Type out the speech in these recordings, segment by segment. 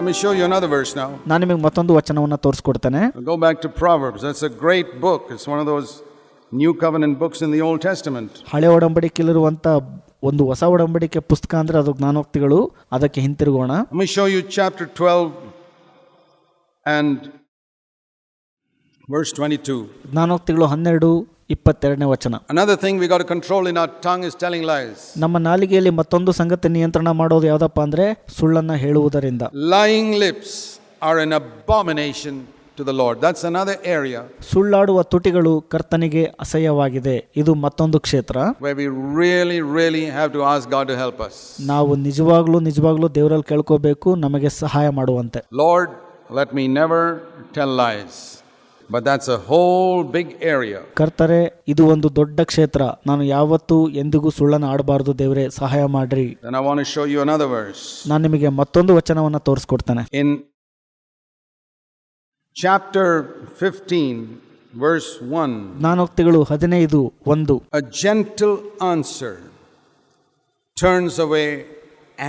Let me show you another verse now. ನಾನು ನಿಮಗೆ ಮತ್ತೊಂದು ವಚನವನ್ನು ತೋರಿಸ್ಕೊಡ್ತೇನೆ. Go back to Proverbs. That's a great book. It's one of those New Covenant books in the Old Testament. ಹಳೆ ಒಡಂಬಡಿಕೆಯಲ್ಲಿರುವಂತ ಒಂದು ಹೊಸ ಒಡಂಬಡಿಕೆ ಪುಸ್ತಕ ಅಂದ್ರೆ ಅದು ಜ್ಞಾನೋಕ್ತಿಗಳು. ಅದಕ್ಕೆ ಹಿಂತಿರುಗೋಣ. Let me show you chapter 12 and verse 22. ಜ್ಞಾನೋಕ್ತಿಗಳು 12:22 ವಚನ. Another thing we got to control in our tongue is telling lies. ನಮ್ಮ ನಾಲಿಗೆಯಲ್ಲಿ ಮತ್ತೊಂದು ಸಂಗತಿ ನಿಯಂತ್ರಣ ಮಾಡೋದು ಯಾವ್ದಪ್ಪ ಅಂದ್ರೆ ಸುಳ್ಳನ್ನ ಹೇಳುವುದರಿಂದ. Lying lips are an abomination to the Lord. That's another area. ಸುಳ್ಳಾಡುವ ತುಟಿಗಳು ಕರ್ತನಿಗೆ ಅಸಹ್ಯವಾಗಿದೆ. ಇದು ಮತ್ತೊಂದು ಕ್ಷೇತ್ರ where we really have to ask God to help us. ನಾವು ನಿಜವಾಗ್ಲೂ ದೇವರಲ್ಲಿ ಕೇಳ್ಕೋಬೇಕು ನಮಗೆ ಸಹಾಯ ಮಾಡುವಂತೆ. Lord, let me never tell lies. But that's a whole big area. ಕರ್ತರೇ, ಇದು ಒಂದು ದೊಡ್ಡ ಕ್ಷೇತ್ರ. ನಾನು ಯಾವತ್ತೂ ಎಂದಿಗೂ ಸುಳ್ಳನ್ನು ಆಡಬಾರದು. ದೇವರೇ ಸಹಾಯ ಮಾಡ್ರಿ. Then I want to show you another verse. ನಾನು ನಿಮಗೆ ಮತ್ತೊಂದು ವಚನವನ್ನು ತೋರಿಸ್ಕೊಡ್ತೇನೆ. In chapter 15 verse 1. ಜ್ಞಾನೋಕ್ತಿಗಳು 15:1. A gentle answer turns away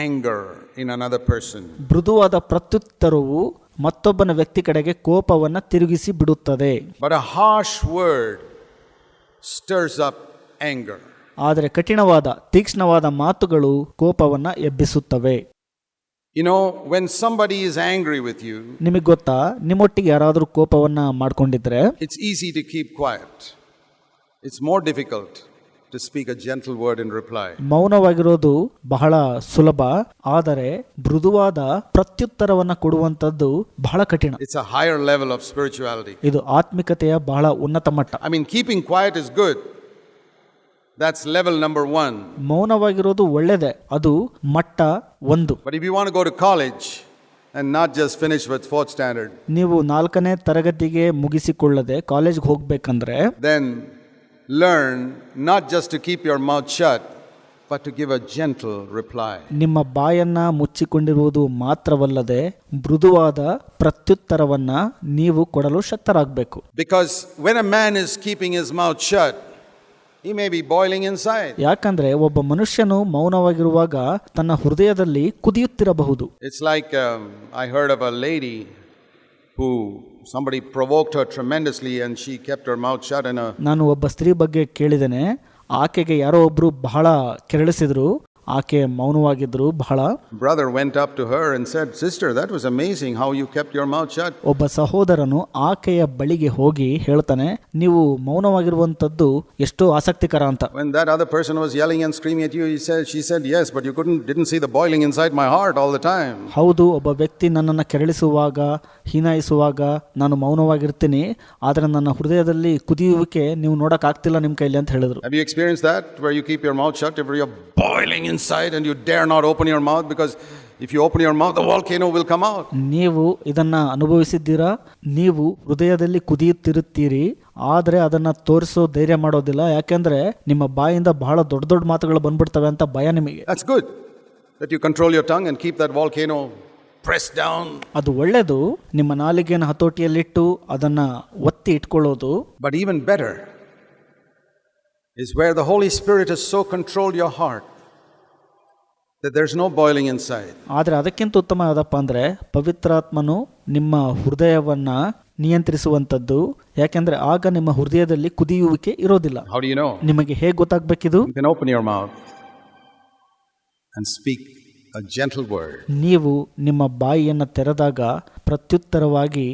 anger in another person. ಮೃದುವಾದ ಪ್ರತ್ಯುತ್ತರವು ಮತ್ತೊಬ್ಬನ ವ್ಯಕ್ತಿ ಕಡೆಗೆ ಕೋಪವನ್ನ ತಿರುಗಿಸಿ ಬಿಡುತ್ತದೆ. But a harsh word stirs up anger. ಆದರೆ ತೀಕ್ಷ್ಣವಾದ ಮಾತುಗಳು ಕೋಪವನ್ನ ಎಬ್ಬಿಸುತ್ತವೆ. You know, when somebody is angry with you, ನಿಮಗೆ ಗೊತ್ತಾ, ನಿಮ್ಮೊಟ್ಟಿಗೆ ಯಾರಾದರೂ ಕೋಪವನ್ನ ಮಾಡ್ಕೊಂಡಿದ್ರೆ it's easy to keep quiet. It's more difficult to speak a gentle word in reply. ಮೌನವಾಗಿರೋದು ಬಹಳ ಸುಲಭ, ಆದರೆ ಮೃದುವಾದ ಪ್ರತ್ಯುತ್ತರವನ್ನ ಕೊಡುವಂತದ್ದು ಬಹಳ ಕಠಿಣ. It's a higher level of spirituality. ಇದು ಆತ್ಮಿಕತೆಯ ಬಹಳ ಉನ್ನತ ಮಟ್ಟ. I mean, keeping quiet is good. That's level number 1. ಮೌನವಾಗಿರೋದು ಒಳ್ಳೆಯದೇ, ಅದು ಮಟ್ಟ 1. But if you want to go to college and not just finish with 4th standard, ನೀವು 4ನೇ ತರಗತಿಗೆ ಮುಗಿಸಿಕೊಳ್ಳದೆ ಕಾಲೇಜ್ಗೆ ಹೋಗ್ಬೇಕಂದ್ರೆ then learn not just to keep your mouth shut, but to give a gentle reply. ನಿಮ್ಮ ಬಾಯನ್ನ ಮುಚ್ಚಿಕೊಂಡಿರುವುದು ಮಾತ್ರವಲ್ಲದೆ ಮೃದುವಾದ ಪ್ರತ್ಯುತ್ತರವನ್ನ ನೀವು ಕೊಡಲು ಶಕ್ತರಾಗಬೇಕು. Because when a man is keeping his mouth shut, he may be boiling inside. ಯಾಕಂದ್ರೆ ಒಬ್ಬ ಮನುಷ್ಯನು ಮೌನವಾಗಿರುವಾಗ ತನ್ನ ಹೃದಯದಲ್ಲಿ ಕುದಿಯುತ್ತಿರಬಹುದು. It's like I heard of a lady who somebody provoked her tremendously and she kept her mouth shut and ನಾನು ಒಬ್ಬ ಸ್ತ್ರೀ ಬಗ್ಗೆ ಕೇಳಿದ್ದೇನೆ. ಆಕೆಗೆ ಯಾರೋ ಒಬ್ರು ಬಹಳ ಕೆರಳಿಸಿದ್ರು. ಆಕೆ ಮೌನವಾಗಿದ್ರು ಬಹಳ. Brother went up to her and said, "Sister, that was amazing how you kept your mouth shut." ಒಬ್ಬ ಸಹೋದರನು ಆಕೆಯ ಬಳಿಗೆ ಹೋಗಿ ಹೇಳ್ತಾನೆ, ನೀವು ಮೌನವಾಗಿರುವಂತದ್ದು ಎಷ್ಟೋ ಆಸಕ್ತಿಕರ ಅಂತ. When that other person was yelling and screaming at you, she said, "Yes, but you didn't see the boiling inside my heart all the time." ಹೌದು, ಒಬ್ಬ ವ್ಯಕ್ತಿ ನನ್ನನ್ನು ಕೆರಳಿಸುವಾಗ, ಹೀನಾಯಿಸುವಾಗ ನಾನು ಮೌನವಾಗಿರ್ತೀನಿ, ಆದರೆ ನನ್ನ ಹೃದಯದಲ್ಲಿ ಕುದಿಯುವಿಕೆ ನೀವು ನೋಡಕ್ ಆಗ್ತಿಲ್ಲ ನಿಮ್ಮ ಕೈಲಿ ಅಂತ ಹೇಳಿದ್ರು. Have you experienced that where you keep your mouth shut, where you're boiling inside and you dare not open your mouth, because if you open your mouth the volcano will come out? ನೀವು ಇದನ್ನ ಅನುಭವಿಸಿದ್ದೀರಾ? ನೀವು ಹೃದಯದಲ್ಲಿ ಕುದಿಯುತ್ತಿರುತ್ತೀರಿ, ಆದರೆ ಅದನ್ನ ತೋರಿಸೋ ಧೈರ್ಯ ಮಾಡೋದಿಲ್ಲ. ಯಾಕೆಂದ್ರೆ ನಿಮ್ಮ ಬಾಯಿಂದ ಬಹಳ ದೊಡ್ಡ ಮಾತುಗಳು ಬಂದ್ಬಿಡ್ತವೆ ಅಂತ ಭಯ ನಿಮಗೆ. That's good that you control your tongue and keep that volcano pressed down. ಅದು ಒಳ್ಳೆಯದು, ನಿಮ್ಮ ನಾಲಿಗೆಯನ್ನು ಹತೋಟಿಯಲ್ಲಿಟ್ಟು ಅದನ್ನ ಒತ್ತಿ ಇಟ್ಕೊಳ್ಳೋದು. But even better is where the Holy Spirit has so controlled your heart that there's no boiling inside. ಆದರೆ ಅದಕ್ಕಿಂತ ಉತ್ತಮ ಯಾವುದಪ್ಪ ಅಂದ್ರೆ ಪವಿತ್ರಾತ್ಮನು ನಿಮ್ಮ ಹೃದಯವನ್ನ ನಿಯಂತ್ರಿಸುವಂತದ್ದು. ಯಾಕೆಂದ್ರೆ ಆಗ ನಿಮ್ಮ ಹೃದಯದಲ್ಲಿ ಕುದಿಯುವಿಕೆ ಇರೋದಿಲ್ಲ. How do you know? ನಿಮಗೆ ಹೇಗೆ ಗೊತ್ತಾಗಬೇಕಿದು? You can open your mouth and speak a gentle word. ನೀವು ನಿಮ್ಮ ಬಾಯಿಯನ್ನು ತೆರೆದಾಗ ಪ್ರತ್ಯುತ್ತರವಾಗಿ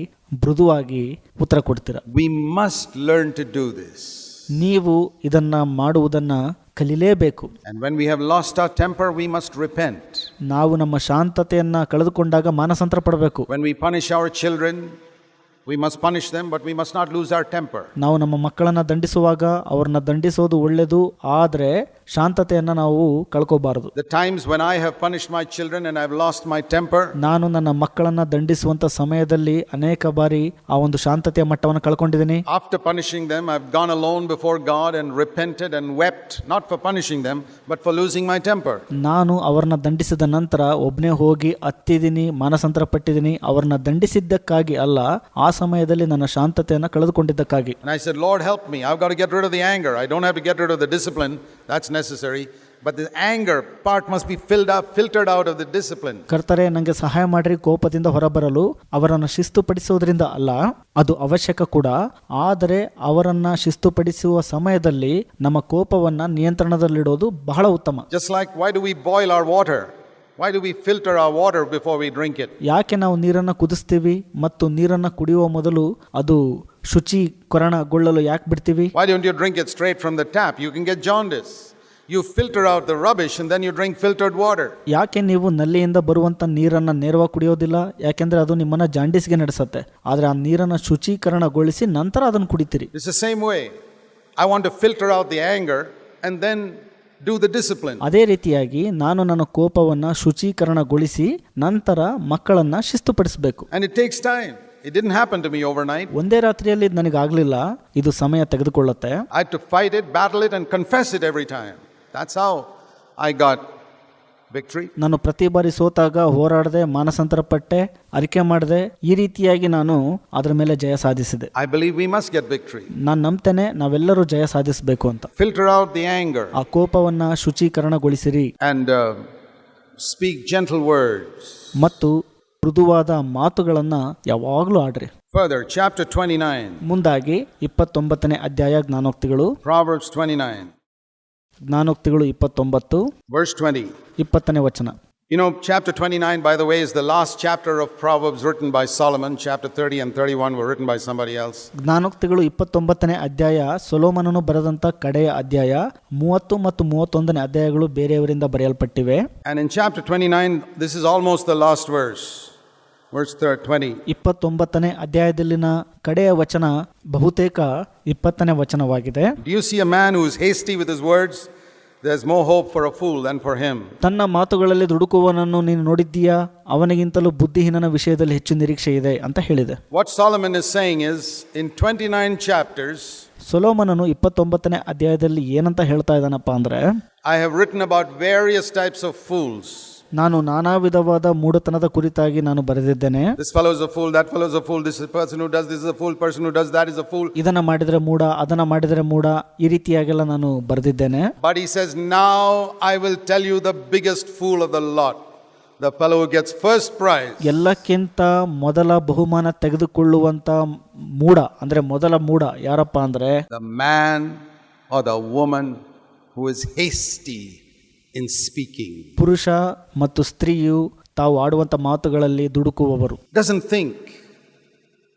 ಮೃದುವಾಗಿ ಉತ್ತರ ಕೊಡ್ತೀರಾ. We must learn to do this. ನೀವು ಇದನ್ನ ಮಾಡುವುದನ್ನ ಕಲಿಲೇಬೇಕು. And when we have lost our temper, we must repent. ನಾವು ನಮ್ಮ ಶಾಂತತೆಯನ್ನ ಕಳೆದುಕೊಂಡಾಗ ಮಾನಸಾಂತರ ಪಡಬೇಕು. When we punish our children, we must punish them, but we must not lose our temper. ನಾವು ನಮ್ಮ ಮಕ್ಕಳನ್ನ ದಂಡಿಸುವಾಗ ಅವರನ್ನ ದಂಡಿಸೋದು ಒಳ್ಳೆಯದು, ಆದರೆ ಶಾಂತತೆಯನ್ನ ನಾವು ಕಳ್ಕೋಬಾರದು. The times when I have punished my children and I've lost my temper, ನಾನು ನನ್ನ ಮಕ್ಕಳನ್ನ ದಂಡಿಸುವಂತ ಸಮಯದಲ್ಲಿ ಅನೇಕ ಬಾರಿ ಆ ಒಂದು ಶಾಂತತೆಯ ಮಟ್ಟವನ್ನು ಕಳ್ಕೊಂಡಿದ್ದೀನಿ. After punishing them, I've gone alone before God and repented and wept, not for punishing them, but for losing my temper. ನಾನು ಅವರನ್ನ ದಂಡಿಸಿದ ನಂತರ ಒಬ್ಬನೇ ಹೋಗಿ ಅತ್ತಿದ್ದೀನಿ, ಮಾನಸಾಂತರ ಪಟ್ಟಿದ್ದೀನಿ. ಅವರನ್ನ ದಂಡಿಸಿದ್ದಕ್ಕಾಗಿ ಅಲ್ಲ, ಆ ಸಮಯದಲ್ಲಿ ನನ್ನ ಶಾಂತತೆಯನ್ನು ಕಳೆದುಕೊಂಡಿದ್ದಕ್ಕಾಗಿ. And I said, Lord, help me. I've got to get rid of the anger. I don't have to get rid of the discipline. That's necessary. But the anger part must be filtered out of the discipline. ಕರ್ತರೇ, ನನಗೆ ಸಹಾಯ ಮಾಡಿರಿ, ಕೋಪದಿಂದ ಹೊರಬರಲು ಅವರನ್ನು ಶಿಸ್ತುಪಡಿಸುವುದರಿಂದ ಅಲ್ಲ, ಅದು ಅವಶ್ಯಕ ಕೂಡ. ಆದರೆ ಅವರನ್ನ ಶಿಸ್ತುಪಡಿಸುವ ಸಮಯದಲ್ಲಿ ನಮ್ಮ ಕೋಪವನ್ನ ನಿಯಂತ್ರಣದಲ್ಲಿಡೋದು ಬಹಳ ಉತ್ತಮ. Just like, why do we boil our water? Why do we filter our water before we drink it? ಯಾಕೆ ನಾವು ನೀರನ್ನು ಕುದಿಸ್ತೀವಿ ಮತ್ತು ನೀರನ್ನು ಕುಡಿಯುವ ಮೊದಲು ಅದು ಶುಚೀಕರಣಗೊಳ್ಳಲು ಯಾಕೆ ಬಿಡ್ತೀವಿ? Why don't you drink it straight from the tap? You can get jaundice. You filter out the rubbish and then you drink filtered water. ಯಾಕೆ ನೀವು ನಲ್ಲಿಯಿಂದ ಬರುವಂತ ನೀರನ್ನು ನೇರವಾಗಿ ಕುಡಿಯೋದಿಲ್ಲ? ಯಾಕೆಂದ್ರೆ ಅದು ನಿಮ್ಮನ್ನ ಜಾಂಡೀಸ್ಗೆ ನಡೆಸುತ್ತೆ. ಆದ್ರೆ ಆ ನೀರನ್ನು ಶುಚೀಕರಣಗೊಳಿಸಿ ನಂತರ ಅದನ್ನು ಕುಡಿತೀರಿ. It's the same way. I want to filter out the anger and then do the discipline. ಅದೇ ರೀತಿಯಾಗಿ ನಾನು ನನ್ನ ಕೋಪವನ್ನ ಶುಚೀಕರಣಗೊಳಿಸಿ ನಂತರ ಮಕ್ಕಳನ್ನ ಶಿಸ್ತುಪಡಿಸಬೇಕು. And it takes time. It didn't happen to me overnight. ಒಂದೇ ರಾತ್ರಿಯಲ್ಲಿ ಇದು ನನಗಾಗಲಿಲ್ಲ, ಇದು ಸಮಯ ತೆಗೆದುಕೊಳ್ಳುತ್ತೆ. I had to fight it, battle it and confess it every time. That's how I got victory. ನಾನು ಪ್ರತಿ ಬಾರಿ ಸೋತಾಗ ಹೋರಾಡದೆ, ಮಾನಸಾಂತರ ಪಟ್ಟೆ, ಅರಿಕೆ ಮಾಡಿದೆ. ಈ ರೀತಿಯಾಗಿ ನಾನು ಅದರ ಮೇಲೆ ಜಯ ಸಾಧಿಸಿದೆ. I believe we must get victory. ನಾನು ನಂಬ್ತೇನೆ ನಾವೆಲ್ಲರೂ ಜಯ ಸಾಧಿಸಬೇಕು ಅಂತ. Filter out the anger. ಆ ಕೋಪವನ್ನ ಶುಚೀಕರಣಗೊಳಿಸಿರಿ and speak gentle words. ಮತ್ತು ಮೃದುವಾದ ಮಾತುಗಳನ್ನ ಯಾವಾಗಲೂ ಆಡ್ರಿ. Further, chapter 29. ಮುಂದಾಗಿ 29ನೇ ಅಧ್ಯಾಯ ಜ್ಞಾನೋಕ್ತಿಗಳು. Proverbs 29. ಜ್ಞಾನೋಕ್ತಿಗಳು 29 verse 20. 20ನೇ ವಚನ. You know, chapter 29, by the way, is the last chapter of Proverbs written by Solomon. Chapter 30 and 31 were written by somebody else. ಜ್ಞಾನೋಕ್ತಿಗಳು 29ನೇ ಅಧ್ಯಾಯ ಸೊಲೊಮೋನನು ಬರೆದಂತ ಕಡೆಯ ಅಧ್ಯಾಯ. 30 ಮತ್ತು 31ನೇ ಅಧ್ಯಾಯಗಳು ಬೇರೆಯವರಿಂದ ಬರೆಯಲ್ಪಟ್ಟಿವೆ. And in chapter 29, this is almost the last verse. Verse 20. 29ನೇ ಅಧ್ಯಾಯದಲ್ಲಿನ ಕಡೆಯ ವಚನ ಬಹುತೇಕ 20ನೇ ವಚನವಾಗಿದೆ. Do you see a man who is hasty with his words? There's more hope for a fool than for him. ತನ್ನ ಮಾತುಗಳಲ್ಲಿ ದುಡುಕುವವನನ್ನು ನೀನು ನೋಡಿದ್ದೀಯಾ? ಅವನಿಗಿಂತಲೂ ಬುದ್ಧಿಹೀನನ ವಿಷಯದಲ್ಲಿ ಹೆಚ್ಚು ನಿರೀಕ್ಷೆ ಇದೆ ಅಂತ ಹೇಳಿದೆ. What Solomon is saying is, in 29 chapters, ಸೊಲೊಮೋನನು 29ನೇ ಅಧ್ಯಾಯದಲ್ಲಿ ಏನಂತ ಹೇಳ್ತಾ ಇದ್ದಾನಪ್ಪ ಅಂದ್ರೆ, I have written about various types of fools. ನಾನು ನಾನಾ ವಿಧವಾದ ಮೂಢತನದ ಕುರಿತಾಗಿ ನಾನು ಬರೆದಿದ್ದೇನೆ. This fellow is a fool, that fellow is a fool, this person who does this is a fool, person who does that is a fool. ಇದನ್ನ ಮಾಡಿದ್ರೆ ಮೂಢ, ಅದನ್ನ ಮಾಡಿದ್ರೆ ಮೂಢ, ಈ ರೀತಿಯಾಗೆಲ್ಲ ನಾನು ಬರೆದಿದ್ದೇನೆ. But he says, now I will tell you the biggest fool of the lot, the fellow who gets first prize. ಎಲ್ಲಕ್ಕಿಂತ ಮೊದಲ ಬಹುಮಾನ ತೆಗೆದುಕೊಳ್ಳುವಂತ ಮೂಢ ಅಂದ್ರೆ ಮೊದಲ ಮೂಢ ಯಾರಪ್ಪ ಅಂದ್ರೆ, the man or the woman who is hasty in speaking. ಪುರುಷ ಮತ್ತು ಸ್ತ್ರೀಯು ತಾವು ಆಡುವಂತ ಮಾತುಗಳಲ್ಲಿ ದುಡುಕುವವರು. Doesn't think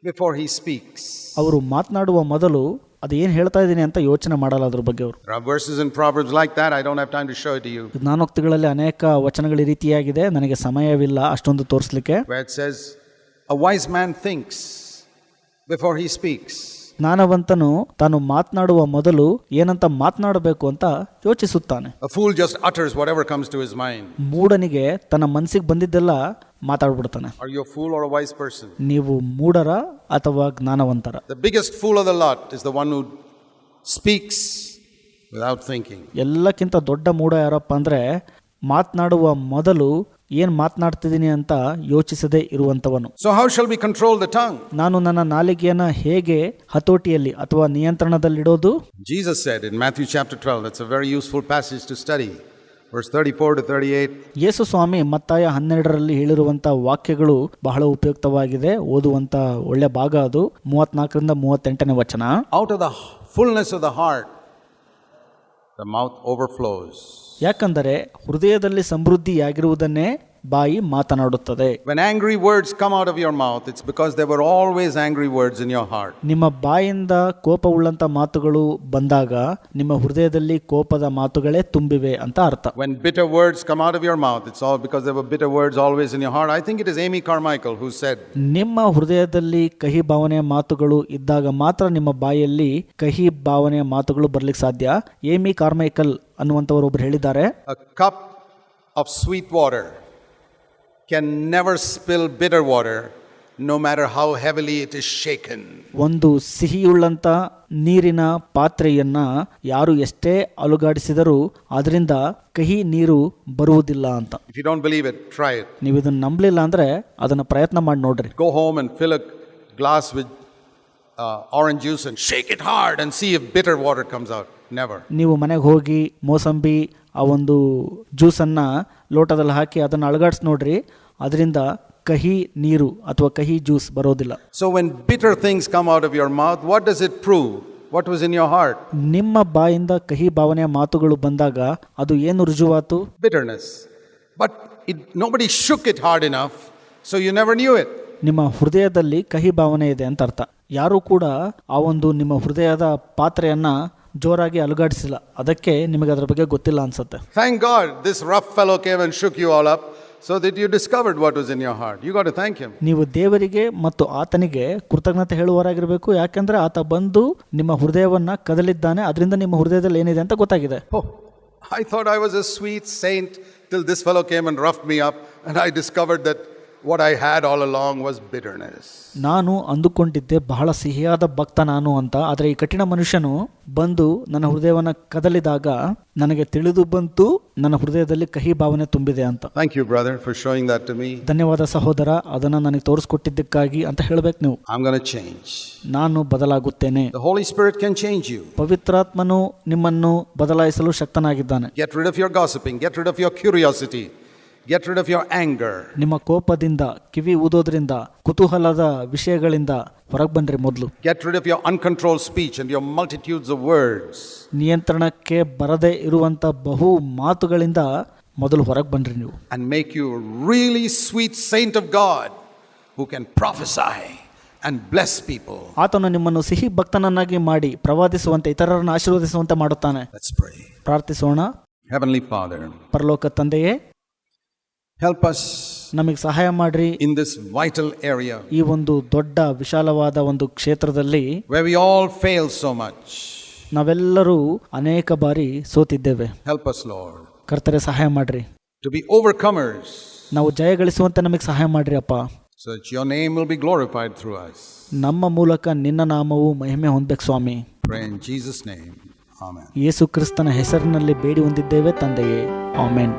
before he speaks. ಅವರು ಮಾತನಾಡುವ ಮೊದಲು ಅದು ಏನು ಹೇಳ್ತಾ ಇದ್ದೀನಿ ಅಂತ ಯೋಚನೆ ಮಾಡಲ್ಲ ಅದ್ರ ಬಗ್ಗೆ ಅವರು. There are verses in Proverbs like that. I don't have time to show it to you. ಜ್ಞಾನೋಕ್ತಿಗಳಲ್ಲಿ ಅನೇಕ ವಚನಗಳ ರೀತಿಯಾಗಿದೆ, ನನಗೆ ಸಮಯವಿಲ್ಲ ಅಷ್ಟೊಂದು ತೋರಿಸಲಿಕ್ಕೆ. Where it says, a wise man thinks before he speaks. ಜ್ಞಾನವಂತನು ತಾನು ಮಾತನಾಡುವ ಮೊದಲು ಏನಂತ ಮಾತನಾಡಬೇಕು ಅಂತ ಯೋಚಿಸುತ್ತಾನೆ. A fool just utters whatever comes to his mind. ಮೂಢನಿಗೆ ತನ್ನ ಮನಸ್ಸಿಗೆ ಬಂದಿದ್ದೆಲ್ಲ ಮಾತಾಡ್ಬಿಡ್ತಾನೆ. Are you a fool or a wise person? ನೀವು ಮೂಢರ ಅಥವಾ ಜ್ಞಾನವಂತರ? The biggest fool of the lot is the one who speaks without thinking. ಎಲ್ಲಕ್ಕಿಂತ ದೊಡ್ಡ ಮೂಢ ಯಾರಪ್ಪ ಅಂದ್ರೆ, ಮಾತನಾಡುವ ಮೊದಲು ಏನ್ ಮಾತನಾಡ್ತಿದ್ದೀನಿ ಅಂತ ಯೋಚಿಸದೇ ಇರುವಂತವನು. So how shall we control the tongue? ನಾನು ನನ್ನ ನಾಲಿಗೆಯನ್ನ ಹೇಗೆ ಹತೋಟಿಯಲ್ಲಿ ಅಥವಾ ನಿಯಂತ್ರಣದಲ್ಲಿಡೋದು? Jesus said in Matthew chapter 12, that's a very useful passage to study. Verse 34 to 38. ಯೇಸು ಸ್ವಾಮಿ ಮತ್ತಾಯ 12ರಲ್ಲಿ ಹೇಳಿರುವಂತ ವಾಕ್ಯಗಳು ಬಹಳ ಉಪಯುಕ್ತವಾಗಿದೆ, ಓದುವಂತ ಒಳ್ಳೆ ಭಾಗ ಅದು. 34ರಿಂದ 38ನೇ ವಚನ. Out of the fullness of the heart the mouth overflows. ಯಾಕಂದರೆ ಹೃದಯದಲ್ಲಿ ಸಮೃದ್ಧಿಯಾಗಿರುವುದನ್ನೇ ಬಾಯಿ ಮಾತನಾಡುತ್ತದೆ. When angry words come out of your mouth, it's because there were always angry words in your heart. ನಿಮ್ಮ ಬಾಯಿಂದ ಕೋಪವುಳ್ಳಂತ ಮಾತುಗಳು ಬಂದಾಗ ನಿಮ್ಮ ಹೃದಯದಲ್ಲಿ ಕೋಪದ ಮಾತುಗಳೇ ತುಂಬಿವೆ ಅಂತ ಅರ್ಥ. When bitter words come out of your mouth, it's all because there were bitter words always in your heart. I think it is Amy Carmichael who said, ನಿಮ್ಮ ಹೃದಯದಲ್ಲಿ ಕಹಿ ಭಾವನೆಯ ಮಾತುಗಳು ಇದ್ದಾಗ ಮಾತ್ರ ನಿಮ್ಮ ಬಾಯಲ್ಲಿ ಕಹಿ ಭಾವನೆಯ ಮಾತುಗಳು ಬರ್ಲಿಕ್ಕೆ ಸಾಧ್ಯ. ಏಮಿ ಕಾರ್ಮೈಕಲ್ ಅನ್ನುವಂಥವರು ಒಬ್ರು ಹೇಳಿದ್ದಾರೆ, a cup of sweet water can never spill bitter water, no matter how heavily it is shaken. ಒಂದು ಸಿಹಿಯುಳ್ಳಂತ ನೀರಿನ ಪಾತ್ರೆಯನ್ನ ಯಾರು ಎಷ್ಟೇ ಅಲುಗಾಡಿಸಿದರೂ ಅದರಿಂದ ಕಹಿ ನೀರು ಬರುವುದಿಲ್ಲ ಅಂತ. If you don't believe it, try it. ನೀವು ಇದನ್ನ ನಂಬಲಿಲ್ಲ ಅಂದ್ರೆ ಅದನ್ನ ಪ್ರಯತ್ನ ಮಾಡಿ ನೋಡ್ರಿ. Go home and fill a glass with orange juice and shake it hard and see if bitter water comes out. Never. ನೀವು ಮನೆಗೆ ಹೋಗಿ ಮೋಸಂಬಿ ಆ ಒಂದು ಜ್ಯೂಸನ್ನು ಲೋಟದಲ್ಲಿ ಹಾಕಿ ಅದನ್ನು ಅಳಗಾಡಿಸಿ ನೋಡ್ರಿ, ಅದರಿಂದ ಕಹಿ ನೀರು ಅಥವಾ ಕಹಿ ಜ್ಯೂಸ್ ಬರೋದಿಲ್ಲ. So when bitter things come out of your mouth, what does it prove? What was in your heart? ನಿಮ್ಮ ಬಾಯಿಂದ ಕಹಿ ಭಾವನೆಯ ಮಾತುಗಳು ಬಂದಾಗ ಅದು ಏನು ರುಜುವಾತು? Bitterness. But nobody shook it hard enough, so you never knew it. ನಿಮ್ಮ ಹೃದಯದಲ್ಲಿ ಕಹಿ ಭಾವನೆ ಇದೆ ಅಂತ ಅರ್ಥ. ಯಾರೂ ಕೂಡ ಆ ಒಂದು ನಿಮ್ಮ ಹೃದಯದ ಪಾತ್ರೆಯನ್ನ ಜೋರಾಗಿ ಅಲುಗಾಡಿಸಿಲ್ಲ, ಅದಕ್ಕೆ ನಿಮಗೆ ಅದರ ಬಗ್ಗೆ ಗೊತ್ತಿಲ್ಲ ಅನ್ಸುತ್ತೆ. Thank God this rough fellow came and shook you all up so that you discovered what was in your heart. You got to thank him. ನೀವು ದೇವರಿಗೆ ಮತ್ತು ಆತನಿಗೆ ಕೃತಜ್ಞತೆ ಹೇಳುವವರಾಗಿರಬೇಕು, ಯಾಕೆಂದ್ರೆ ಆತ ಬಂದು ನಿಮ್ಮ ಹೃದಯವನ್ನ ಕದಲಿದ್ದಾನೆ, ಅದರಿಂದ ನಿಮ್ಮ ಹೃದಯದಲ್ಲಿ ಏನಿದೆ ಅಂತ ಗೊತ್ತಾಗಿದೆ. Oh, I thought I was a sweet saint till this fellow came and roughed me up and I discovered that what I had all along was bitterness. ನಾನು ಅಂದುಕೊಂಡಿದ್ದೆ ಬಹಳ ಸಿಹಿಯಾದ ಭಕ್ತ ನಾನು ಅಂತ, ಆದರೆ ಈ ಕಠಿಣ ಮನುಷ್ಯನು ಬಂದು ನನ್ನ ಹೃದಯವನ್ನು ಕದಲಿದಾಗ ನನಗೆ ತಿಳಿದು ಬಂತು ನನ್ನ ಹೃದಯದಲ್ಲಿ ಕಹಿ ಭಾವನೆ ತುಂಬಿದೆ ಅಂತ. Thank you, brother, for showing that to me. ಧನ್ಯವಾದ ಸಹೋದರ, ಅದನ್ನು ನನಗೆ ತೋರಿಸ್ಕೊಟ್ಟಿದ್ದಕ್ಕಾಗಿ ಅಂತ ಹೇಳಬೇಕು ನೀವು. I'm going to change. ನಾನು ಬದಲಾಗುತ್ತೇನೆ. The Holy Spirit can change you. ಪವಿತ್ರಾತ್ಮನು ನಿಮ್ಮನ್ನು ಬದಲಾಯಿಸಲು ಶಕ್ತನಾಗಿದ್ದಾನೆ. Get rid of your gossiping, get rid of your curiosity. Get rid of your anger. ನಿಮ್ಮ ಕೋಪದಿಂದ, ಕಿವಿ ಊದೋದ್ರಿಂದ, ಕುತೂಹಲದ ವಿಷಯಗಳಿಂದ ಹೊರಗೆ ಬನ್ರಿ ಮೊದಲು. Get rid of your uncontrolled speech and your multitudes of words. ನಿಯಂತ್ರಣಕ್ಕೆ ಬರದೇ ಇರುವಂತ ಬಹು ಮಾತುಗಳಿಂದ ಮೊದಲು ಹೊರಗೆ ಬನ್ರಿ ನೀವು. And make you a really sweet saint of God who can prophesy and bless people. ಆತನು ನಿಮ್ಮನ್ನು ಸಿಹಿ ಭಕ್ತನನ್ನಾಗಿ ಮಾಡಿ ಪ್ರವಾದಿಸುವಂತೆ, ಇತರರನ್ನು ಆಶೀರ್ವದಿಸುವಂತೆ ಮಾಡುತ್ತಾನೆ. Let's pray. ಪ್ರಾರ್ಥಿಸೋಣ. Heavenly Father, ಪರಲೋಕ ತಂದೆಯೇ, help us ನಮಗೆ ಸಹಾಯ ಮಾಡ್ರಿ in this vital area ಈ ಒಂದು ದೊಡ್ಡ ವಿಶಾಲವಾದ ಒಂದು ಕ್ಷೇತ್ರದಲ್ಲಿ where we all fail so much. ನಾವೆಲ್ಲರೂ ಅನೇಕ ಬಾರಿ ಸೋತಿದ್ದೇವೆ. Help us, Lord, ಕರ್ತರೆ ಸಹಾಯ ಮಾಡ್ರಿ. to be overcomers ನಾವು ಜಯಗಳಿಸುವಂತೆ ನಮಗೆ ಸಹಾಯ ಮಾಡ್ರಿ ಅಪ್ಪ, so that your name will be glorified through us. ನಮ್ಮ ಮೂಲಕ ನಿನ್ನ ನಾಮವು ಮಹಿಮೆ ಹೊಂದಬೇಕು ಸ್ವಾಮಿ. Pray in Jesus' name. Amen. ಯೇಸು ಕ್ರಿಸ್ತನ ಹೆಸರಿನಲ್ಲಿ ಬೇಡಿ ಹೊಂದಿದ್ದೇವೆ ತಂದೆಯೇ, ಆಮೆನ್.